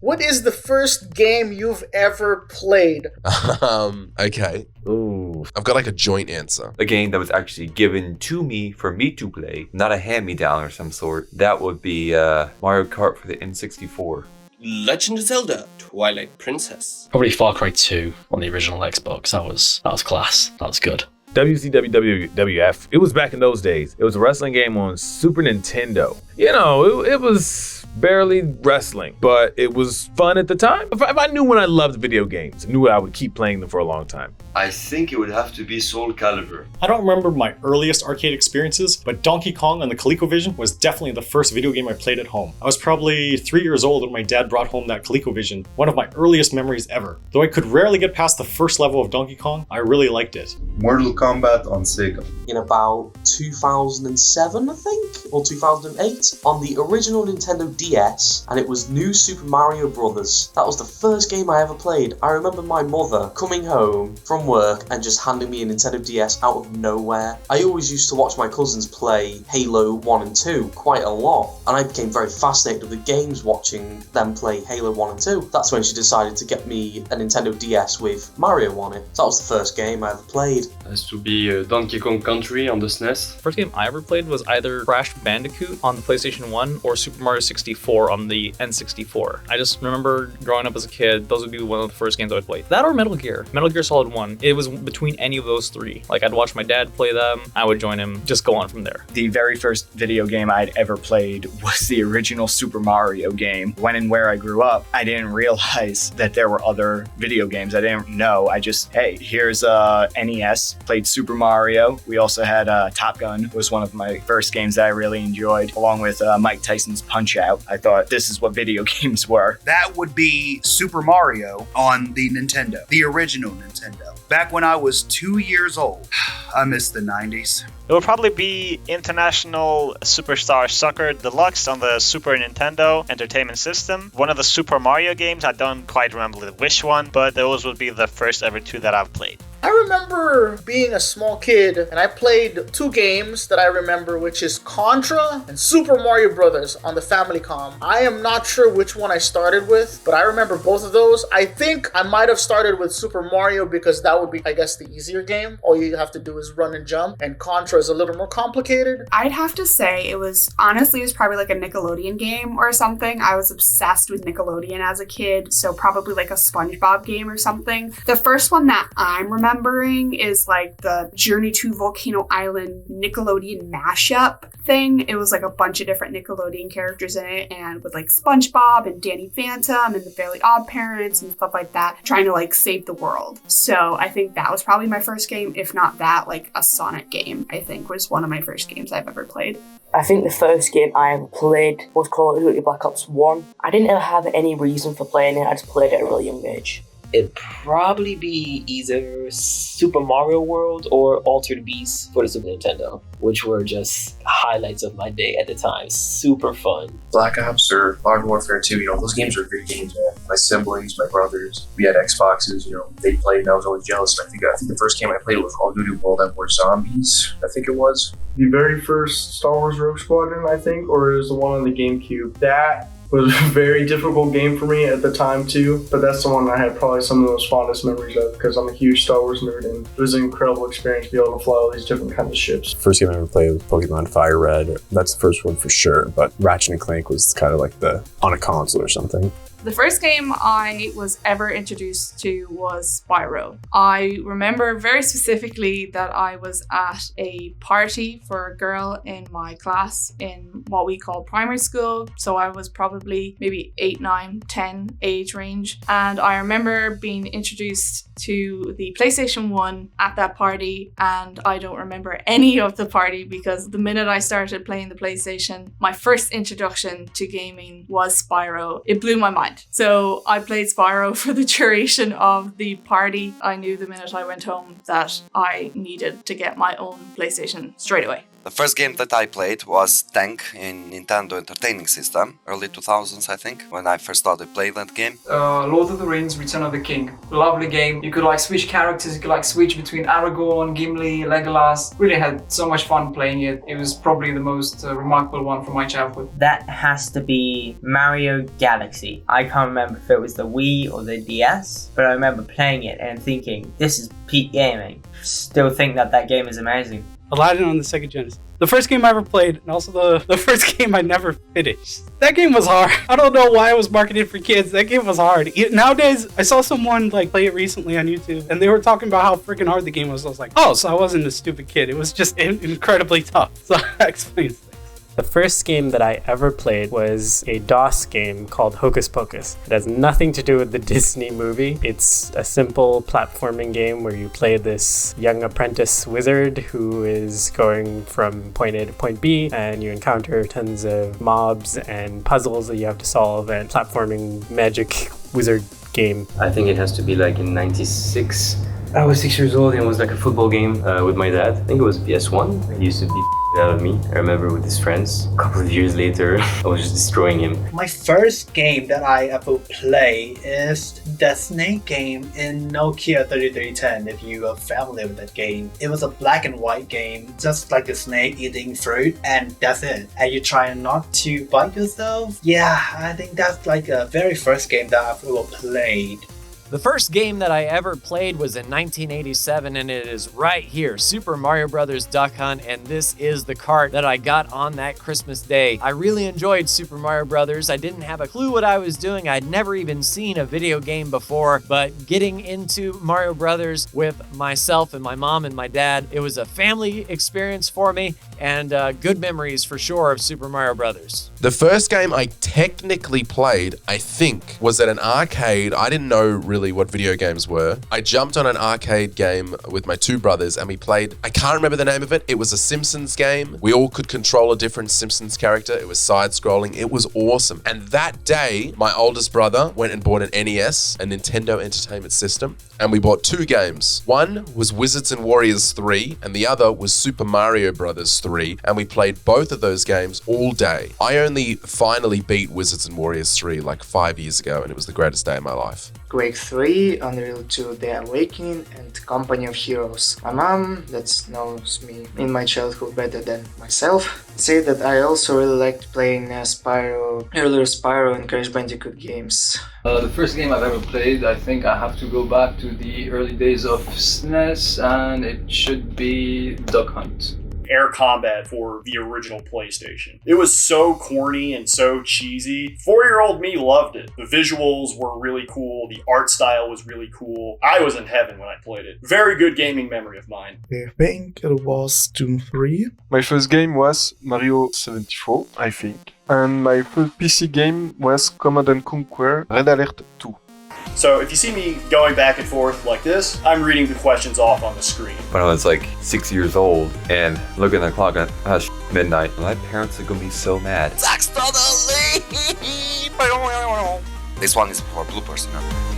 What is the first game you've ever played? Okay. Ooh. I've got like a joint answer. A game that was actually given to me for me to play, not a hand-me-down or some sort. That would be Mario Kart for the N64. Legend of Zelda Twilight Princess. Probably Far Cry 2 on the original Xbox. That was class. That was good. WCWWF. It was back in those days. It was a wrestling game on Super Nintendo. You know, it was barely wrestling, but it was fun at the time. If I knew when I loved video games, I knew I would keep playing them for a long time. I think it would have to be Soul Calibur. I don't remember my earliest arcade experiences, but Donkey Kong on the ColecoVision was definitely the first video game I played at home. I was probably 3 years old when my dad brought home that ColecoVision, one of my earliest memories ever. Though I could rarely get past the first level of Donkey Kong, I really liked it. Mortal Kombat on Sega. In about 2007, I think, or 2008, on the original Nintendo DS, and it was New Super Mario Brothers. That was the first game I ever played. I remember my mother coming home from work and just handing me a Nintendo DS out of nowhere. I always used to watch my cousins play Halo 1 and 2 quite a lot, and I became very fascinated with the games watching them play Halo 1 and 2. That's when she decided to get me a Nintendo DS with Mario on it. So that was the first game I ever played. Has to be Donkey Kong Country on the SNES. First game I ever played was either Crash Bandicoot on the PlayStation 1 or Super Mario 64 on the N64. I just remember growing up as a kid, those would be one of the first games I would play. That or Metal Gear Solid 1. It was between any of those three. Like, I'd watch my dad play them, I would join him, just go on from there. The very first video game I'd ever played was the original Super Mario game. When and where I grew up, I didn't realize that there were other video games. I didn't know. I just, hey, here's NES, played Super Mario. We also had Top Gun, was one of my first games that I really enjoyed, along with Mike Tyson's Punch-Out! I thought this is what video games were. That would be Super Mario on the Nintendo, the original Nintendo. Back when I was 2 years old. I miss the 90s. It would probably be International Superstar Soccer Deluxe on the Super Nintendo Entertainment System. One of the Super Mario games, I don't quite remember which one, but those would be the first ever two that I've played. I remember being a small kid and I played two games that I remember, which is Contra and Super Mario Brothers on the Famicom. I am not sure which one I started with, but I remember both of those. I think I might have started with Super Mario because that would be, I guess, the easier game. All you have to do is run and jump, and Contra is a little more complicated. I'd have to say it was probably like a Nickelodeon game or something. I was obsessed with Nickelodeon as a kid, so probably like a SpongeBob game or something. The first one that I'm remembering is like the Journey to Volcano Island Nickelodeon mashup thing. It was like a bunch of different Nickelodeon characters in it, and with like SpongeBob and Danny Phantom and the Fairly Odd Parents and stuff like that, trying to like save the world. So I think that was probably my first game. If not that, like a Sonic game, I think was one of my first games I've ever played. I think the first game I ever played was Call of Duty Black Ops 1. I didn't ever have any reason for playing it, I just played it at a really young age. It'd probably be either Super Mario World or Altered Beast for the Super Nintendo, which were just highlights of my day at the time. Super fun. Black Ops or Modern Warfare 2, those games were great games, man. My siblings, my brothers, we had Xboxes, they played and I was always jealous. And I think the first game I played was Call of Duty World at War Zombies, I think it was. The very first Star Wars Rogue Squadron, I think, or is the one on the GameCube. That was a very difficult game for me at the time too, but that's the one I had probably some of the most fondest memories of because I'm a huge Star Wars nerd, and it was an incredible experience to be able to fly all these different kinds of ships. First game I ever played was Pokemon Fire Red. That's the first one for sure, but Ratchet and Clank was kind of like on a console or something. The first game I was ever introduced to was Spyro. I remember very specifically that I was at a party for a girl in my class in what we call primary school. So I was probably maybe 8, 9, 10 age range. And I remember being introduced to the PlayStation 1 at that party, and I don't remember any of the party because the minute I started playing the PlayStation, my first introduction to gaming was Spyro. It blew my mind. So I played Spyro for the duration of the party. I knew the minute I went home that I needed to get my own PlayStation straight away. The first game that I played was Tank in Nintendo Entertainment System, early 2000s I think, when I first started playing that game. Lord of the Rings, Return of the King. Lovely game. You could like switch characters, you could like switch between Aragorn, Gimli, Legolas. Really had so much fun playing it. It was probably the most remarkable one from my childhood. That has to be Mario Galaxy. I can't remember if it was the Wii or the DS, but I remember playing it and thinking, this is peak gaming. Still think that game is amazing. Aladdin on the Sega Genesis. The first game I ever played, and also the first game I never finished. That game was hard. I don't know why it was marketed for kids. That game was hard. Nowadays, I saw someone like play it recently on YouTube, and they were talking about how freaking hard the game was. I was like, oh, so I wasn't a stupid kid. It was just incredibly tough. So that explains. The first game that I ever played was a DOS game called Hocus Pocus. It has nothing to do with the Disney movie. It's a simple platforming game where you play this young apprentice wizard who is going from point A to point B, and you encounter tons of mobs and puzzles that you have to solve, and platforming magic wizard game. I think it has to be like in '96. I was 6 years old and it was like a football game with my dad. I think it was PS1. He used to beat out of me. I remember with his friends. A couple of years later, I was just destroying him. My first game that I ever played is the Snake game in Nokia 3310, if you are familiar with that game. It was a black and white game, just like a snake eating fruit, and that's it. And you try not to bite yourself. Yeah, I think that's like a very first game that I've ever played. The first game that I ever played was in 1987, and it is right here, Super Mario Bros. Duck Hunt, and this is the cart that I got on that Christmas day. I really enjoyed Super Mario Bros. I didn't have a clue what I was doing. I'd never even seen a video game before, but getting into Mario Bros. With myself and my mom and my dad, it was a family experience for me, and good memories for sure of Super Mario Bros. The first game I technically played, I think, was at an arcade. I didn't know really what video games were. I jumped on an arcade game with my two brothers and we played, I can't remember the name of it. It was a Simpsons game. We all could control a different Simpsons character. It was side-scrolling. It was awesome. And that day, my oldest brother went and bought an NES, a Nintendo Entertainment System, and we bought two games. One was Wizards and Warriors 3, and the other was Super Mario Bros. 3, and we played both of those games all day. I only finally beat Wizards and Warriors 3 like 5 years ago, and it was the greatest day of my life. Quake 3, Unreal 2 The Awakening, and Company of Heroes. My mom, that knows me in my childhood better than myself, say that I also really liked playing earlier Spyro and Crash Bandicoot games. The first game I've ever played, I think I have to go back to the early days of SNES, and it should be Duck Hunt. Air Combat for the original PlayStation. It was so corny and so cheesy. 4-year-old me loved it. The visuals were really cool. The art style was really cool. I was in heaven when I played it. Very good gaming memory of mine. I think it was Doom 3. My first game was Mario 74, I think. And my first PC game was Command & Conquer Red Alert 2. So if you see me going back and forth like this, I'm reading the questions off on the screen. When I was like 6 years old and looking at the clock at midnight, my parents are gonna be so mad. This one is for bloopers, you know.